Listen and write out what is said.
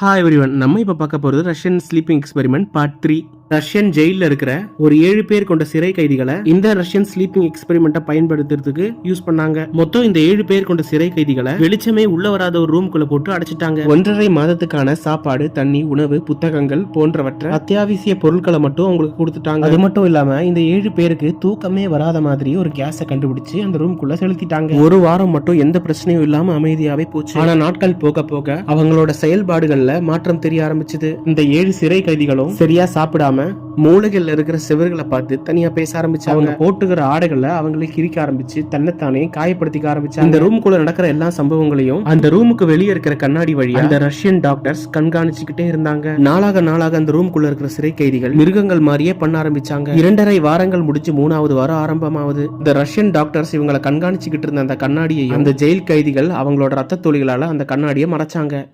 Hi everyone, நம்ம இப்ப பார்க்க போறது Russian sleeping experiment part 3. Russian ஜெயில இருக்கிற ஒரு 7 பேர் கொண்ட சிறை கைதிகளை இந்த ரஷ்யன் ஸ்லீப்பிங் எக்ஸ்பெரிமெண்ட்டை பயன்படுத்துறதுக்கு யூஸ் பண்ணாங்க. மொத்தம் இந்த 7 பேர் கொண்ட சிறை கைதிகளை வெளிச்சமே உள்ள வராத ஒரு ரூம்குள்ள போட்டு அடைச்சிட்டாங்க. 1.5 மாதத்துக்கான சாப்பாடு, தண்ணி, உணவு, புத்தகங்கள் போன்றவற்றை அத்தியாவசிய பொருட்களை மட்டும் அவங்களுக்கு கொடுத்துட்டாங்க. அது மட்டும் இல்லாம இந்த 7 பேருக்கு தூக்கமே வராத மாதிரி ஒரு கேஸை கண்டுபிடிச்சு அந்த ரூம்குள்ள செலுத்திட்டாங்க. ஒரு வாரம் மட்டும் எந்த பிரச்சனையும் இல்லாம அமைதியாவே போச்சு. ஆனா நாட்கள் போக போக அவங்களோட செயல்பாடுகள்ல மாற்றம் தெரிய ஆரம்பிச்சது. இந்த 7 சிறை கைதிகளும் சரியா சாப்பிடாம மூளைகள்ல இருக்கிற சிவர்களை பார்த்து தனியா பேச ஆரம்பிச்சாங்க. அவங்க போட்டுக்கிற ஆடைகளை அவங்களே கிரிக்க ஆரம்பிச்சு தன்னைத்தானே காயப்படுத்திக்க ஆரம்பிச்சாங்க. இந்த ரூமுக்குள்ள நடக்கிற எல்லா சம்பவங்களையும் அந்த ரூமுக்கு வெளியே இருக்கிற கண்ணாடி வழியா அந்த ரஷ்யன் டாக்டர்ஸ் கண்காணிச்சுக்கிட்டே இருந்தாங்க. நாளாக அந்த ரூமுக்குள்ள இருக்கிற சிறை கைதிகள் மிருகங்கள் மாதிரியே பண்ண ஆரம்பிச்சாங்க. 2.5 வாரங்கள் முடிச்சு 3வது வாரம் ஆரம்பமாவது. இந்த ரஷ்யன் டாக்டர்ஸ் இவங்களை கண்காணிச்சுக்கிட்டு இருந்த அந்த கண்ணாடியை அந்த ஜெயில் கைதிகள் அவங்களோட ரத்த துளிகளால அந்த கண்ணாடியை மறைச்சாங்க.